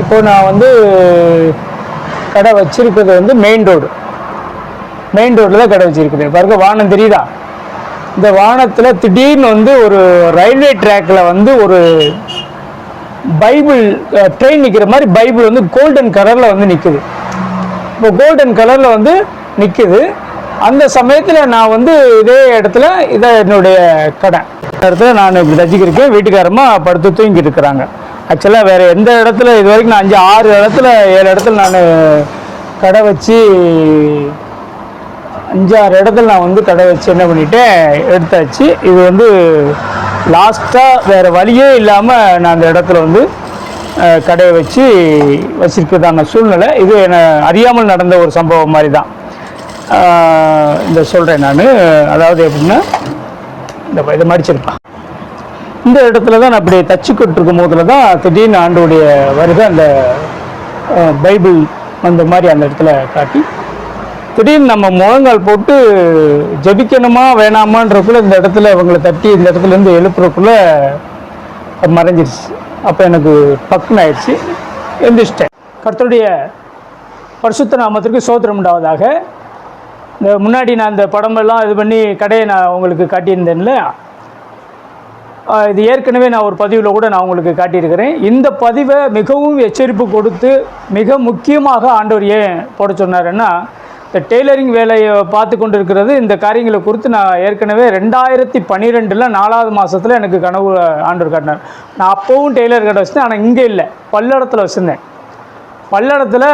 இப்போ நான் வந்து கடை வச்சிருக்கிறது வந்து மெயின் ரோடில் தான் கடை வச்சிருக்கிறேன். பாருங்க, வானம் தெரியுதா? இந்த வானத்தில் திடீர்னு வந்து ஒரு ரயில்வே ட்ராக்ல வந்து ஒரு பைபிள் ட்ரெயின் நிற்கிற மாதிரி பைபிள் வந்து கோல்டன் கலரில் வந்து நிற்குது. இப்போ கோல்டன் கலரில் வந்து நிற்குது. அந்த சமயத்தில் நான் வந்து இதே இடத்துல இதை என்னுடைய கடை இடத்துல நான் இப்படி தச்சிக்கிருக்கேன். வீட்டுக்காரமா படுத்து தூங்கிட்டு இருக்கிறாங்க. ஆக்சுவலாக வேறு எந்த இடத்துல இது வரைக்கும் நான் 5-6 இடத்துல 7 இடத்துல நான் கடை வச்சு 5-6 இடத்துல நான் வந்து கடை வச்சு என்ன பண்ணிட்டேன், எடுத்தாச்சு. இது வந்து லாஸ்ட்டாக வேறு வழியே இல்லாமல் நான் அந்த இடத்துல வந்து கடையை வச்சிருக்கிறதான சூழ்நிலை. இது என்னை அறியாமல் நடந்த ஒரு சம்பவம் மாதிரி தான் இந்த சொல்கிறேன் நான். அதாவது எப்படின்னா, இதை மடிச்சிருப்பேன். இந்த இடத்துல தான் நான் அப்படி தச்சுக்கிட்டு இருக்கும் போதில் தான் திடீர்னு ஆண்டோடைய வருகை அந்த பைபிள் அந்த மாதிரி அந்த இடத்துல காட்டி திடீர்னு நம்ம முழங்கால் போட்டு ஜபிக்கணுமா வேணாமான்றக்குள்ளே இந்த இடத்துல இவங்களை தட்டி இந்த இடத்துலேருந்து எழுப்புறக்குள்ளே மறைஞ்சிருச்சு. அப்போ எனக்கு பக்குன்னு ஆயிடுச்சு. எந்திரிச்சிட்டேன். கர்த்தருடைய பரிசுத்த நாமத்திற்கு ஸ்தோத்திரம் உண்டாவதாக. இந்த முன்னாடி நான் இந்த படமெல்லாம் இது பண்ணி கடையை நான் உங்களுக்கு காட்டியிருந்தேன்ல, இது ஏற்கனவே நான் ஒரு பதிவில் கூட நான் உங்களுக்கு காட்டியிருக்கிறேன். இந்த பதிவை மிகவும் எச்சரிப்பு கொடுத்து மிக முக்கியமாக ஆண்டவர் ஏன் போட சொன்னாருன்னா, இந்த டெய்லரிங் வேலையை பார்த்து கொண்டு இருக்கிறது இந்த காரியங்களை குறித்து நான் ஏற்கனவே 2012 4வது மாதத்தில் எனக்கு கனவு ஆண்டவர் காட்டினார். நான் அப்போவும் டெய்லர் கடை வச்சுருந்தேன். ஆனால் இங்கே இல்லை, பல்லடத்தில் வச்சுருந்தேன். பல்லடத்தில்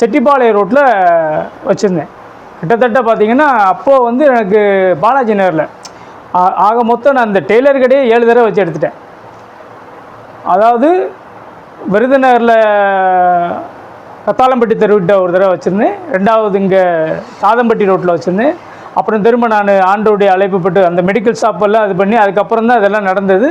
செட்டிப்பாளையம் ரோட்டில் வச்சுருந்தேன். கிட்டத்தட்ட பார்த்திங்கன்னா அப்போது வந்து எனக்கு பாலாஜி நகரில் ஆக மொத்தம் நான் அந்த டெய்லர் கடையை 7 தடவை வச்சு எடுத்துட்டேன். அதாவது விருதுநகரில் கத்தாளம்பட்டி தெருவிட்ட ஒரு தடவை வச்சுருந்தேன். 2வது இங்கே தாதம்பட்டி ரோட்டில் வச்சுருந்தேன். அப்புறம் திரும்ப நான் ஆண்டோடைய அழைப்புப்பட்டு அந்த மெடிக்கல் ஷாப்பெல்லாம் இது பண்ணி அதுக்கப்புறம் தான் இதெல்லாம் நடந்தது.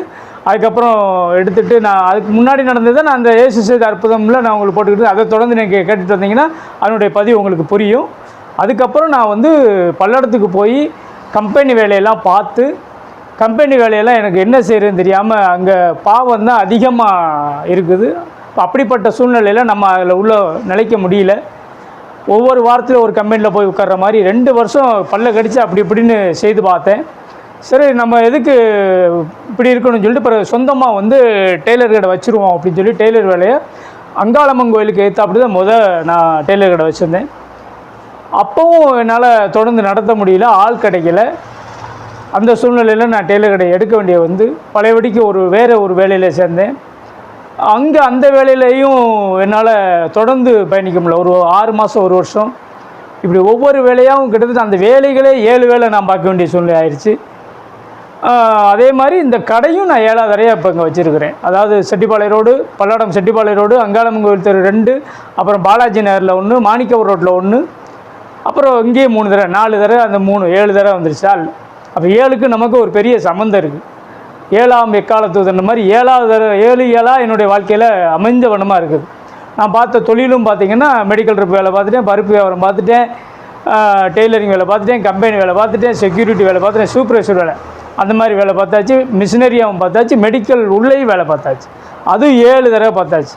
அதுக்கப்புறம் எடுத்துகிட்டு நான் அதுக்கு முன்னாடி நடந்ததை நான் அந்த ஏசு செய்த அற்புதம்ல நான் உங்களுக்கு போட்டுக்கிட்டு அதை தொடர்ந்து நீங்கள் கேட்டுட்டு வந்தீங்கன்னா அதனுடைய பதிவு உங்களுக்கு புரியும். அதுக்கப்புறம் நான் வந்து பல்லடத்துக்கு போய் கம்பெனி வேலையெல்லாம் பார்த்து கம்பெனி வேலையெல்லாம் எனக்கு என்ன செய்கிறதுன்னு தெரியாமல் அங்கே பாவம் தான் அதிகமாக இருக்குது. அப்படிப்பட்ட சூழ்நிலையில் நம்ம அதில் உள்ள நிலைக்க முடியல. ஒவ்வொரு வாரத்தில் ஒரு கம்பெனியில் போய் உட்கார்ற மாதிரி 2 வருஷம் பல்ல கடிச்சு அப்படி இப்படின்னு செய்து பார்த்தேன். சரி, நம்ம எதுக்கு இப்படி இருக்கணும்னு சொல்லிட்டு பிறகு சொந்தமாக வந்து டெய்லர் கடை வச்சுருவோம் அப்படின்னு சொல்லி டெய்லர் வேலையை அங்காளம்மன் கோயிலுக்கு அப்படி தான் நான் டெய்லர் கடை வச்சுருந்தேன். அப்போவும் என்னால் தொடர்ந்து நடத்த முடியல, ஆள் கிடைக்கல. அந்த சூழ்நிலையில் நான் டெய்லர் கடை எடுக்க வேண்டிய வந்து பழையபடிக்கு வேறு ஒரு வேலையில் சேர்ந்தேன். அங்கே அந்த வேலையிலையும் என்னால் தொடர்ந்து பயணிக்க முடியல. ஒரு 6 மாதம் 1 வருஷம் இப்படி ஒவ்வொரு வேலையாகவும் கிட்டத்தட்ட அந்த வேலைகளே 7 வேலை நான் பார்க்க வேண்டிய சூழ்நிலை ஆயிடுச்சு. அதே மாதிரி இந்த கடையும் நான் 7வது தடவையாக இப்போ இங்கே வச்சுருக்கிறேன். அதாவது செட்டிப்பாளையம் ரோடு, பல்லடம் செட்டிப்பாளையம் ரோடு, அங்காளம்மன் கோயில் தெரு 2, அப்புறம் பாலாஜி நகரில் 1, மாணிக்கவர் ரோட்டில் 1, அப்புறம் இங்கேயே 3 தடவை 4 தடவை அந்த 3 7 தடவை வந்துருச்சா. அப்போ 7க்கு நமக்கு ஒரு பெரிய சம்மந்தம் இருக்குது. 7ஆம் எக்காலத்துவன்ற மாதிரி 7வது தடவை 7 என்னுடைய வாழ்க்கையில் அமைஞ்ச வண்ணமாக இருக்குது. நான் பார்த்த தொழிலும் பார்த்திங்கன்னா மெடிக்கல் ட்ரிப் வேலை பார்த்துட்டேன், பருப்பு வியாபாரம் பார்த்துட்டேன், டெய்லரிங் வேலை பார்த்துட்டேன், கம்பெனி வேலை பார்த்துட்டேன், செக்யூரிட்டி வேலை பார்த்துட்டேன், சூப்பர்வைசர் வேலை அந்த மாதிரி வேலை பார்த்தாச்சு, மிஷினரியாகவும் பார்த்தாச்சு, மெடிக்கல் உள்ளேயும் வேலை பார்த்தாச்சு. அதுவும் 7 தடவை பார்த்தாச்சு.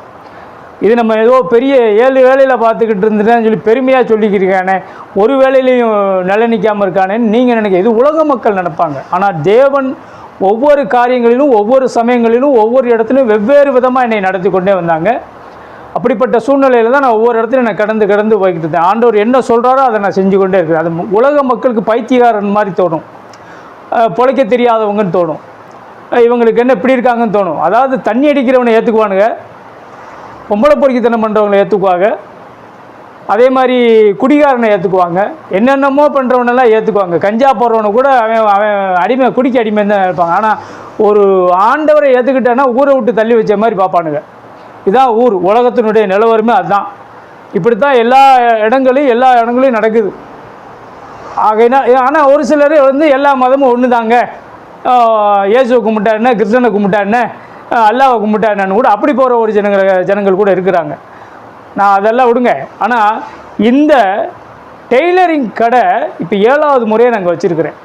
இது நம்ம ஏதோ பெரிய 7 வேலையில் பார்த்துக்கிட்டு இருந்துட்டேன்னு சொல்லி பெருமையாக சொல்லிக்கிருக்கானே, ஒரு வேலையிலையும் நிலை நிற்காமல் இருக்கானேன்னு நீங்கள் நினைக்க, இது உலக மக்கள் நினைப்பாங்க. ஆனால் தேவன் ஒவ்வொரு காரியங்களிலும் ஒவ்வொரு சமயங்களிலும் ஒவ்வொரு இடத்துலையும் வெவ்வேறு விதமாக என்னை நடத்தி கொண்டே வந்தாங்க. அப்படிப்பட்ட சூழ்நிலையில் தான் நான் ஒவ்வொரு இடத்துலையும் நான் கடந்து போய்கிட்டு இருந்தேன். ஆண்டவர் என்ன சொல்கிறாரோ அதை நான் செஞ்சு கொண்டே இருக்கிறேன். அது உலக மக்களுக்கு பைத்தியக்காரன் மாதிரி தோணும், பொழைக்க தெரியாதவங்கன்னு தோணும், இவங்களுக்கு என்ன இப்படி இருக்காங்கன்னு தோணும். அதாவது தண்ணி அடிக்கிறவனை ஏற்றுக்குவானுங்க, பொம்பளை பொறுக்கித்தனம் பண்ணுறவங்களை ஏற்றுக்குவாங்க, அதே மாதிரி குடிகாரனை ஏற்றுக்குவாங்க, என்னென்னமோ பண்ணுறவனெல்லாம் ஏற்றுக்குவாங்க, கஞ்சா போடுறவனை கூட அவன் குடிக்க அடிமைன்னு தான் இருப்பாங்க. ஆனால் ஒரு ஆண்டவரை ஏற்றுக்கிட்டான்னா ஊரை விட்டு தள்ளி வச்ச மாதிரி பார்ப்பானுங்க. இதுதான் ஊர் உலகத்தினுடைய நிலவரமே அதுதான். இப்படித்தான் எல்லா இடங்களையும் நடக்குது. ஆகையினா ஆனால் ஒரு சிலர் வந்து எல்லா மதமும் ஒன்று தாங்க, இயேசுவை கும்பிட்டாருன்னா கிருஷ்ணனை கும்பிட்டாருன்னு அல்லாவை கும்பிட்டாருன்னு கூட அப்படி போகிற ஒரு ஜனங்கள் கூட இருக்கிறாங்க. நான் அதெல்லாம் விடுங்க. ஆனால் இந்த டெய்லரிங் கடை இப்போ 7வது முறையை நாங்கள் வச்சுருக்கிறேன்.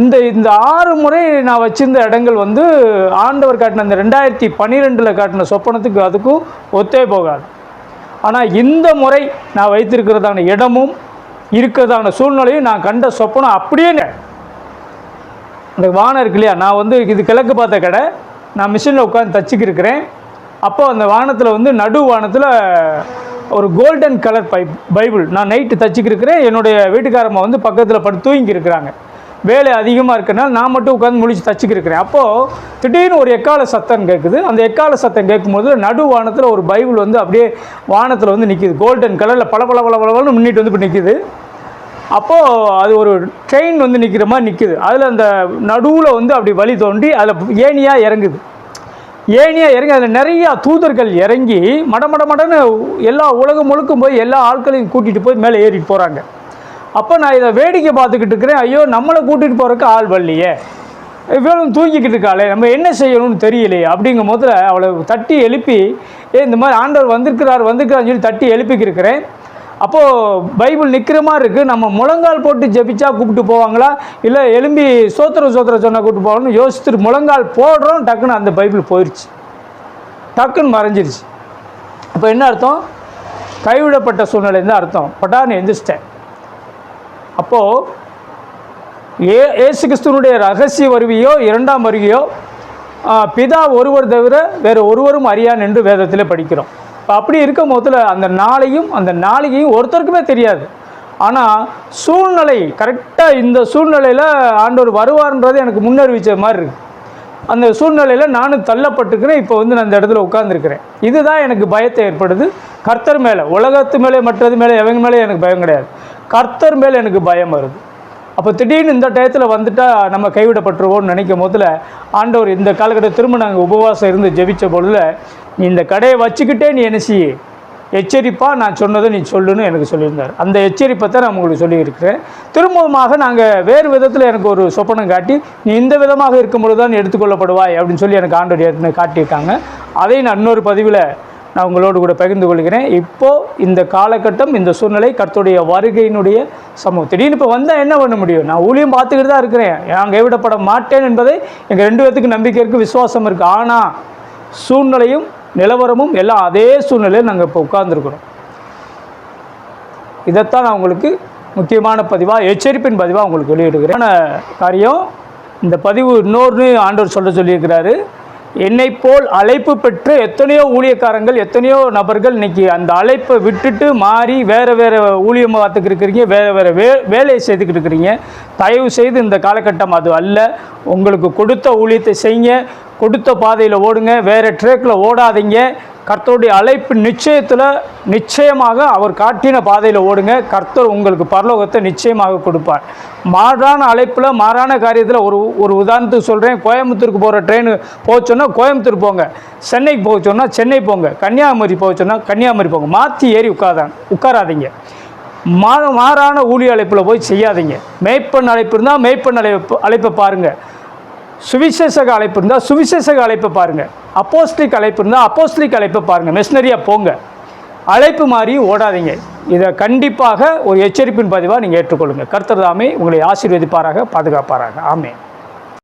இந்த இந்த 6 முறை நான் வச்சிருந்த இடங்கள் வந்து ஆண்டவர் காட்டின அந்த 2012 காட்டின சொப்பனத்துக்கு அதுக்கும் ஒத்தே போகாது. ஆனால் இந்த முறை நான் வைத்திருக்கிறதான இடமும் இருக்கிறதான சூழ்நிலையும் நான் கண்ட சொப்பனம் அப்படியே அந்த வானம் இருக்கு இல்லையா, நான் வந்து இது கிழக்கு பார்த்த கடை, நான் மிஷினில் உட்காந்து தச்சுக்கு இருக்கிறேன். அப்போது அந்த வானத்தில் வந்து நடு வானத்தில் ஒரு கோல்டன் கலர் பைபிள் நான் நைட்டு தச்சுக்கு இருக்கிறேன். என்னுடைய வீட்டுக்காரம்மா வந்து பக்கத்தில் படுத்து தூங்கி இருக்கிறாங்க. வேலை அதிகமாக இருக்கிறனால நான் மட்டும் உட்காந்து முழிச்சு தச்சுக்கு இருக்கிறேன். அப்போது திடீர்னு ஒரு எக்கால சத்தம் கேட்குது. அந்த எக்கால சத்தம் கேட்கும்போது நடு வானத்தில் ஒரு பைபிள் வந்து அப்படியே வானத்தில் வந்து நிற்கிது. கோல்டன் கலரில் பல பல பல பலன்னு முன்னிட்டு வந்து இப்போ நிற்கிது. அப்போது அது ஒரு ட்ரெயின் வந்து நிற்கிற மாதிரி நிற்கிது. அதில் அந்த நடுவில் வந்து அப்படி வழி தோண்டி அதில் ஏணியாக இறங்குது. ஏணியாக இறங்கி அதில் நிறையா தூதர்கள் இறங்கி மடன்னு எல்லா உலகம் முழுக்கும் போய் எல்லா ஆட்களையும் கூட்டிகிட்டு போய் மேலே ஏறிட்டு போகிறாங்க. அப்போ நான் இதை வேடிக்கை பார்த்துக்கிட்டு இருக்கிறேன். ஐயோ, நம்மளை கூட்டிகிட்டு போகிறதுக்கு ஆள் வரலையே, இவ்வளோ தூங்கிக்கிட்டு இருக்காளே, நம்ம என்ன செய்யணும்னு தெரியலையே அப்படிங்கும் போதில் அவளை தட்டி எழுப்பி இந்த மாதிரி ஆண்டவர் வந்திருக்கிறாருன்னு சொல்லி தட்டி எழுப்பிக்கிருக்கிறேன். அப்போது பைபிள் நிற்கிற மாதிரி இருக்குது. நம்ம முழங்கால் போட்டு ஜெபிச்சா கூப்பிட்டு போவாங்களா, இல்லை எலும்பி சோத்திரம் சொன்னால் கூப்பிட்டு போவாங்கன்னு யோசிச்சுட்டு முழங்கால் போடுறோம். டக்குன்னு அந்த பைபிள் போயிடுச்சு, டக்குன்னு மறைஞ்சிருச்சு. அப்போ என்ன அர்த்தம்? கைவிடப்பட்ட சூழ்நிலைன்னு அர்த்தம். பட்டான்னு எந்திரிச்சிட்டேன். அப்போது இயேசு கிறிஸ்துவனுடைய ரகசிய வருகையோ 2ஆம் வருகையோ பிதா ஒருவர் தவிர வேறு ஒருவரும் அறியான் என்று வேதத்தில் படிக்கிறோம். இப்போ அப்படி இருக்கும் போதில் அந்த நாளையும் ஒருத்தருக்குமே தெரியாது. ஆனால் சூழ்நிலை கரெக்டாக இந்த சூழ்நிலையில் ஆண்டவர் வருவார்ன்றது எனக்கு முன்னறிவிச்ச மாதிரி இருக்குது. அந்த சூழ்நிலையில் நானும் தள்ளப்பட்டிருக்கிறேன். இப்போ வந்து நான் அந்த இடத்துல உட்காந்துருக்கிறேன். இதுதான் எனக்கு பயத்தை ஏற்படுது. கர்த்தர் மேலே, உலகத்து மேலே மற்றது மேலே எவங்க மேலே எனக்கு பயம் கிடையாது. கர்த்தர் மேலே எனக்கு பயம் வருது. அப்போ திடீர்னு இந்த டயத்தில் வந்துட்டால் நம்ம கைவிடப்பட்டுருவோம்னு நினைக்கும் போதில் ஆண்டவர் இந்த காலகட்டத்தில் திரும்ப நாங்கள் உபவாசம் இருந்து ஜெபித்த பொழுதுல, நீ இந்த கடையை வச்சுக்கிட்டே நீ என்ன செய்ய, எச்சரிப்பாக நான் சொன்னதை நீ சொல்லுன்னு எனக்கு சொல்லியிருந்தார். அந்த எச்சரிப்பை தான் நான் உங்களுக்கு சொல்லியிருக்கிறேன். திரும்பமாக நாங்கள் வேறு விதத்தில் எனக்கு ஒரு சொப்பனம் காட்டி, நீ இந்த விதமாக இருக்கும்பொழுது தான் எடுத்துக்கொள்ளப்படுவாய் அப்படின்னு சொல்லி எனக்கு ஆண்டவர் ஏற்கனவே காட்டியிருக்காங்க. அதை நான் இன்னொரு பதிவில் நான் உங்களோடு கூட பகிர்ந்து கொள்கிறேன். இப்போது இந்த காலகட்டம், இந்த சூழ்நிலை கர்த்தருடைய வருகையினுடைய சமூகம். திடீர்னு இப்போ வந்தால் என்ன பண்ண முடியும்? நான் ஊழியம் பார்த்துக்கிட்டு தான் இருக்கிறேன். நான் கைவிடப்பட மாட்டேன் என்பதை எங்கள் 2 பேர்த்துக்கு நம்பிக்கை இருக்குது, விசுவாசம் இருக்குது. ஆனால் சூழ்நிலையும் நிலவரமும் எல்லாம் அதே சூழ்நிலையில் நாங்கள் இப்போ உட்கார்ந்துருக்கிறோம். இதைத்தான் நான் உங்களுக்கு முக்கியமான பதிவாக, எச்சரிப்பின் பதிவாக உங்களுக்கு வெளியிடுகிறேன். காரியம் இந்த பதிவு இன்னொன்று ஆண்டவர் சொல்லியிருக்கிறாரு. என்னை போல் அழைப்பு பெற்று எத்தனையோ ஊழியக்காரங்கள், எத்தனையோ நபர்கள் இன்றைக்கி அந்த அழைப்பை விட்டுட்டு மாறி வேறு ஊழியம் பார்த்துக்கிட்டு இருக்கிறீங்க, வேறு வேலையை செய்துக்கிட்டு இருக்கிறீங்க. தயவு செய்து இந்த காலகட்டம் அது அல்ல. உங்களுக்கு கொடுத்த ஊழியத்தை செய்யுங்க, கொடுத்த பாதையில் ஓடுங்க, வேறு ட்ரேக்கில் ஓடாதீங்க. கர்த்தருடைய அழைப்பு நிச்சயமாக அவர் காட்டின பாதையில் ஓடுங்க. கர்த்தர் உங்களுக்கு பரலோகத்தை நிச்சயமாக கொடுப்பார். மாறான அழைப்பில், மாறான காரியத்தில் ஒரு உதாரணத்துக்கு சொல்கிறேன். கோயம்புத்தூருக்கு போகிற ட்ரெயின் போச்சோன்னா கோயம்புத்தூர் போங்க, சென்னைக்கு போச்சோன்னா சென்னை போங்க, கன்னியாகுமரி போச்சோன்னா கன்னியாகுமரி போங்க. மாற்றி ஏறி உட்காராதீங்க. மாறான ஊழிய அழைப்பில் போய் செய்யாதீங்க. மேய்ப்பன் அழைப்பு இருந்தால் மேய்ப்பன் அழைப்பை பாருங்கள். சுவிசேஷக அழைப்பு இருந்தால் சுவிசேஷக அழைப்பை பாருங்கள். அப்போஸ்தலிக் அழைப்பு இருந்தால் அப்போஸ்தலிக் அழைப்பை பாருங்கள். மிஷனரியாக போங்க. அழைப்பு மாறி ஓடாதீங்க. இதை கண்டிப்பாக ஒரு எச்சரிப்பின் பதிவாக நீங்கள் ஏற்றுக்கொள்ளுங்கள். கர்த்தர் தாமே உங்களை ஆசீர்வதிப்பாராக, பாதுகாப்பாராக. ஆமென்.